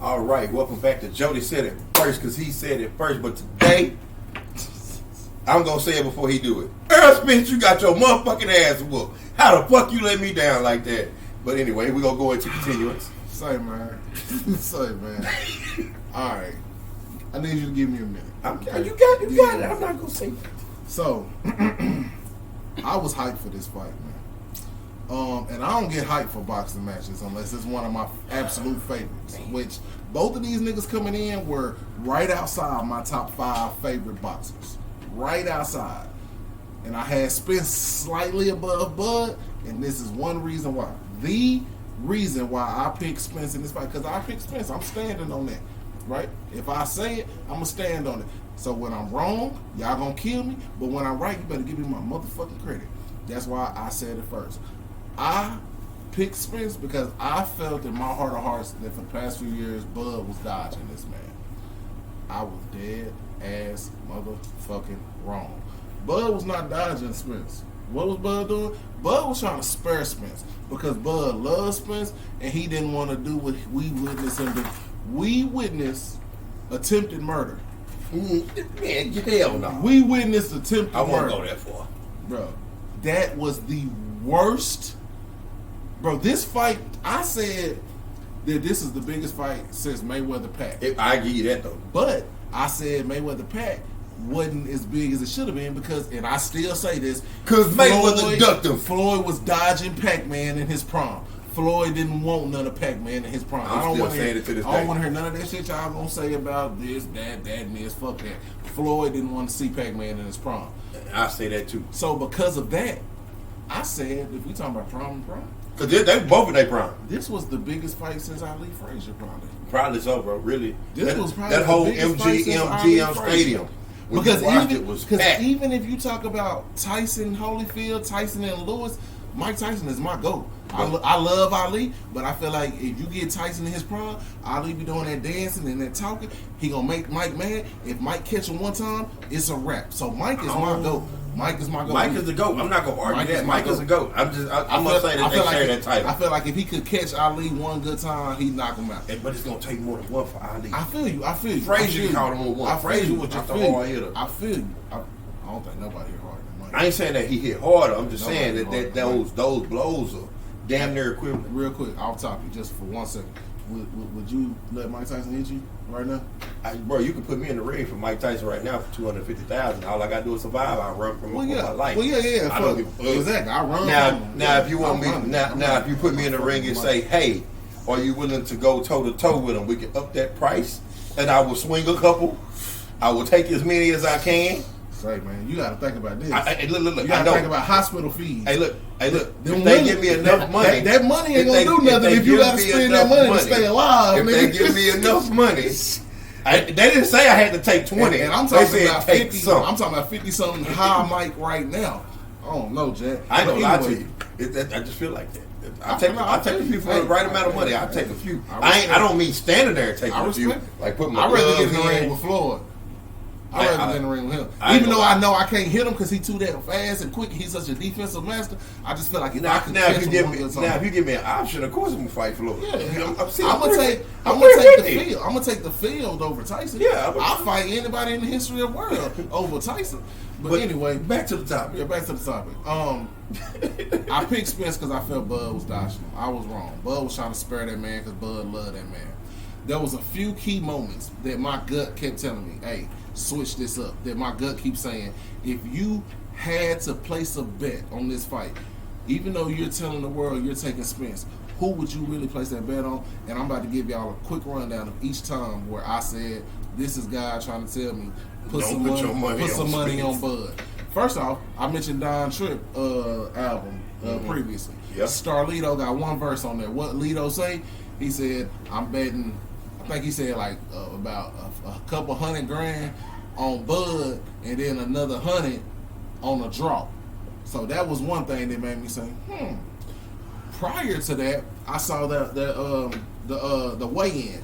All right, welcome back to Jody said it first because he said it first, but today I'm gonna say it before he do it. Earl Spence, you got your motherfucking ass whooped. How the fuck you let me down like that? But anyway, we're gonna go into continuance. Say, man. Say, man. All right. I need you to give me a minute. Okay? You got it. I'm not gonna say that. So, I was hyped for this fight, man. And I don't get hyped for boxing matches unless it's one of my absolute favorites. Which both of these niggas coming in were right outside my top 5 favorite boxers. Right outside. And I had Spence slightly above Bud, and this is one reason why. The reason why I picked Spence in this fight, because I picked Spence. I'm standing on that. Right? If I say it, I'm going to stand on it. So when I'm wrong, y'all going to kill me. But when I'm right, you better give me my motherfucking credit. That's why I said it first. I picked Spence because I felt in my heart of hearts that for the past few years, Bud was dodging this man. I was dead ass motherfucking wrong. Bud was not dodging Spence. What was Bud doing? Bud was trying to spare Spence because Bud loves Spence and he didn't want to do what we witnessed him do. We witnessed attempted murder. Man, hell no. We witnessed attempted murder. I won't go that far. Bro, that was the worst. Bro, this fight, I said that this is the biggest fight since Mayweather-Pac. I give you that, though. But I said Mayweather-Pac wasn't as big as it should have been because, and I still say this, because Mayweather ducked him. Floyd was dodging Pac-Man in his prime. Floyd didn't want none of Pac-Man in his prime. I don't want to hear none of that shit y'all gonna say about this, that, and this. Fuck that. Floyd didn't want to see Pac-Man in his prime. I say that too. So because of that, I said, if we talking about prime and prime, because they both in their prime. this was the biggest fight since Ali Frazier, probably. Probably so, bro. Really. This was probably that whole the biggest fight since MGM Stadium. Because packed. even if you talk about Tyson Holyfield, Tyson and Lewis, Mike Tyson is my GOAT. I love Ali, but I feel like if you get Tyson in his prime, Ali be doing that dancing and that talking, he gonna make Mike mad. If Mike catch him one time, it's a wrap. So Mike is my GOAT. Mike is my GOAT. Mike is the GOAT. I'm not gonna argue that. Mike is the GOAT. I'm gonna say that they share that title. I feel like if he could catch Ali one good time, he'd knock him out. But it's gonna take more than one for Ali. I feel you. Frazier caught him with one. Frazier was just a hard hitter. I feel you. I don't think nobody hit harder than Mike. I ain't saying that he hit harder. I'm just saying that those blows are damn near equivalent. Real quick, off topic, just for 1 second. Would you let Mike Tyson hit you right now? Bro, you can put me in the ring for Mike Tyson right now for $250,000. All I gotta do is survive. I run from my life. Well, yeah. I don't give a fuck. Exactly. I run. Now, if you want me, now, if you put me in the ring and say, "Hey, are you willing to go toe to toe with him? We can up that price, and I will swing a couple. I will take as many as I can." Say, man, you gotta think about this. Look, you gotta think about hospital fees. Hey, look. If they give me enough money, that money ain't gonna do nothing if you gotta spend that money to stay alive. If they give me enough money, they didn't say I had to take 20. And I'm talking about 50. I'm talking about 50 something high mic right now. I don't know, Jack. I ain't gonna lie to you. I just feel like that. I take a few for the right amount of money. I take a few. I don't mean standing there and taking a few. Like put my. I'd rather get in the ring with Floyd. I'd rather get in the ring with him. Even though I know I can't hit him because he's too damn fast and quick. He's such a defensive master. I just feel like if I could catch him if you give me an option, of course I'm gonna fight Floyd. Yeah, I'm gonna take the field. I'm gonna take the field over Tyson. Yeah, I'll fight anybody in the history of the world over Tyson. But anyway, back to the topic. Yeah, back to the topic. I picked Spence because I felt Bud was dodging him. I was wrong. Bud was trying to spare that man because Bud loved that man. There was a few key moments that my gut kept telling me, hey, switch this up. That my gut keeps saying, if you had to place a bet on this fight, even though you're telling the world you're taking Spence, who would you really place that bet on? And I'm about to give y'all a quick rundown of each time where I said, this is God trying to tell me, put some money on Bud. First off, I mentioned Don Tripp album previously. Yep. Starlito got one verse on there. What Lito say? He said, I'm betting, I think he said like about a couple $100,000 on Bud and then another 100 on a draw. So that was one thing that made me say, Prior to that, I saw the weigh-in.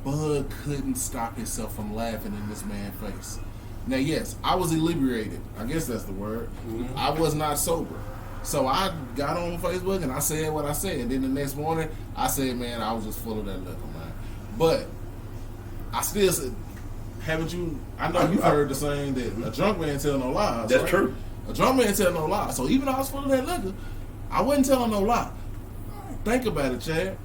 Bud couldn't stop himself from laughing in this man's face. Now, yes, I was inebriated. I guess that's the word. I was not sober. So I got on Facebook and I said what I said. And then the next morning, I said, man, I was just full of that liquor, man. But I still said, haven't you? I know you've heard the saying that a drunk man tell no lies. That's right? true. A drunk man tell no lies. So even though I was full of that liquor, I wasn't telling no lie. Think about it, Chad.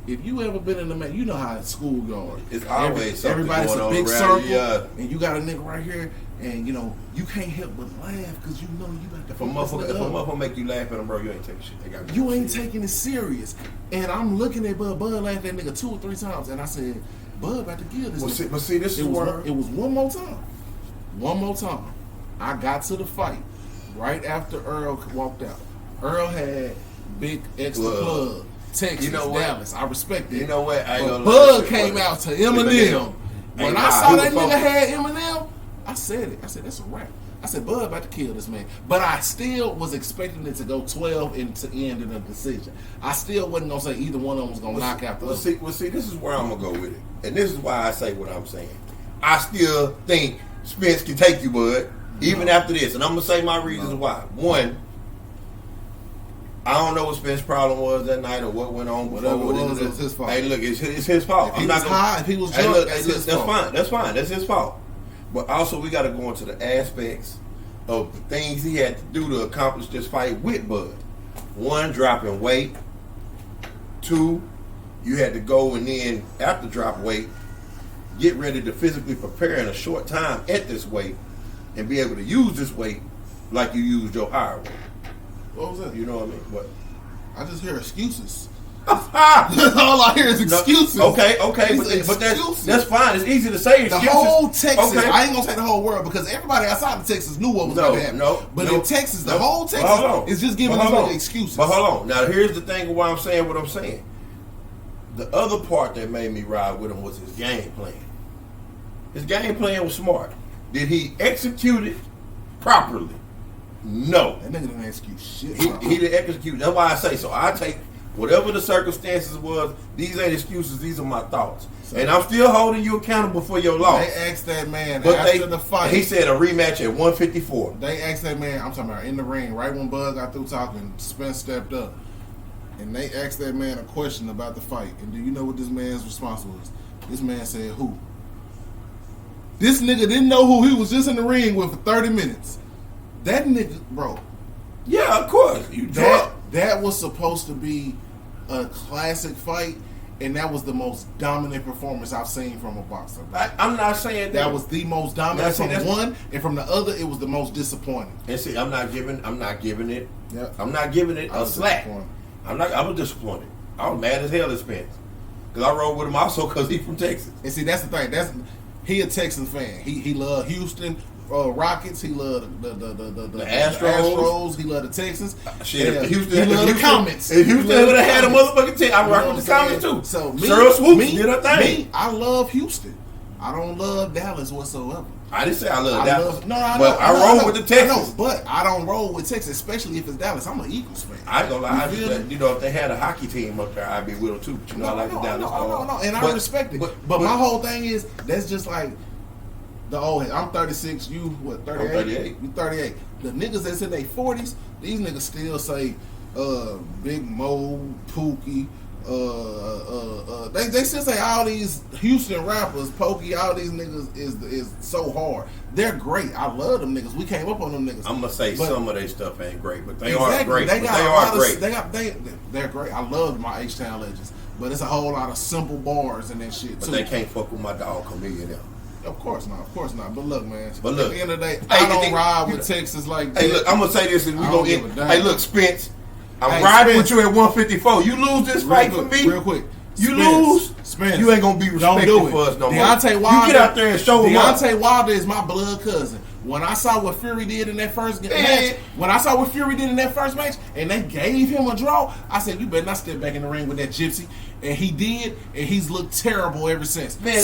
If you ever been in the man, you know how school going. It's always something everybody's going a on big around circle, you, and you got a nigga right here, and you know you can't help but laugh because you know you got to. If a motherfucker make you laugh at them, bro, you ain't taking shit. They got you ain't taking it serious. And I'm looking at Bud laughed at that nigga 2 or 3 times, and I said, Bud about to kill this nigga. But see, this is where it was one more time. One more time. I got to the fight right after Earl walked out. Earl had big extra plug. Texas, Dallas. I respect it. You know what? But Bud came out to Eminem. When I saw that nigga had Eminem, I said it. I said, that's a wrap. I said, Bud about to kill this man. But I still was expecting it to go 12 and to end in a decision. I still wasn't going to say either one of them was going to knock out the other. See, this is where I'm going to go with it. And this is why I say what I'm saying. I still think Spence can take you, Bud, even after this. And I'm going to say my reasons why. One, I don't know what Spence's problem was that night or what went on. Whatever it was, it's his fault. Hey, look, it's his fault. If he was high, if he was drunk, that's his fault. That's fine. That's his fault. But also, we got to go into the aspects of the things he had to do to accomplish this fight with Bud. 1, dropping weight. 2, you had to go and then, after drop weight, get ready to physically prepare in a short time at this weight and be able to use this weight like you used your higher weight. What was that? You know what I mean? What? I just hear excuses. All I hear is excuses. Okay, but that's fine. It's easy to say excuses. The whole Texas, I ain't gonna say the whole world because everybody outside of Texas knew what was going to happen. But in Texas, the whole Texas is just giving them excuses. But hold on. Now here's the thing of why I'm saying what I'm saying. The other part that made me ride with him was his game plan. His game plan was smart. Did he execute it properly? No. That nigga didn't execute shit. He didn't execute. That's why I say so. I take whatever the circumstances was. These ain't excuses. These are my thoughts. So, and I'm still holding you accountable for your loss. They asked that man after the fight. He said a rematch at 154. They asked that man. I'm talking about in the ring. Right when Bud got through talking, Spence stepped up, and they asked that man a question about the fight. And do you know what this man's response was? This man said, "Who?" This nigga didn't know who he was just in the ring with for 30 minutes. That nigga, bro. Yeah, of course. That was supposed to be a classic fight, and that was the most dominant performance I've seen from a boxer. I'm not saying that was the most dominant from one, and from the other, it was the most disappointing. And see, I'm not giving it. Yep. I'm not giving it a slack. I was disappointed. I was mad as hell at Spence because I rode with him also because he's from Texas. And see, that's the thing. He a Texan fan. He loved Houston Rockets. He loved the Astros. He loved the Texans. Shit, Houston, he loved the Comets. If Houston would have had a motherfucking team, I rock with the Comets too. So Cheryl Swoops did her thing. I love Houston. I don't love Dallas whatsoever. I didn't say I love Dallas. I roll with the Texans. But I don't roll with Texas, especially if it's Dallas. I'm an Eagles fan. I ain't gonna lie. If they had a hockey team up there, I'd be with them too. But I like the Dallas. No. And I respect it. But my whole thing is, that's just like the old head. I'm 36. You, what, 38? I'm 38. You 38. The niggas that's in their 40s, these niggas still say Big Mo, Pookie. They still say all these Houston rappers, Pokey, all these niggas is so hard. They're great. I love them niggas. We came up on them niggas. I'm gonna say some of their stuff ain't great, but they are great. They're great. I love my H-Town legends, but it's a whole lot of simple bars and that shit but too. They can't fuck with my dog Chameleon. Of course not. But look, man. But look, at the end of the day, I don't ride with Texas like that. Hey, look, I'm gonna say this, and we gonna end. Hey, look, Spence. I'm riding with you at 154. You lose this fight for me, real quick. You lose, Spence. You ain't gonna be respected for us no more. Deontay Wilder, you get out there and show him up. Deontay Wilder is my blood cousin. When I saw what Fury did in that first match, and they gave him a draw, I said, "You better not step back in the ring with that gypsy." And he did, and he's looked terrible ever since. Man,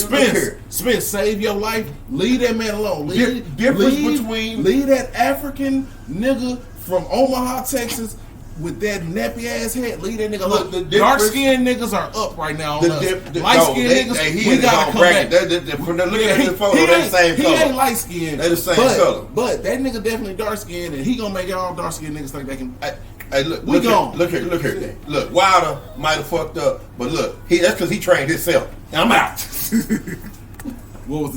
Spence, save your life. Leave that man alone. Leave that African nigga from Omaha, Texas, with that nappy ass head. Leave that nigga alone. Dark skinned niggas are up right now on us. Light skinned niggas, we gotta come back. From the look at the photo, they're the same color. He ain't light skinned. They're the same color. But that nigga definitely dark skinned, and he gonna make all dark skinned niggas think they can. Hey, look, We gone. look here. Look, Wilder might have fucked up, but look, that's because he trained himself. And I'm out. What was the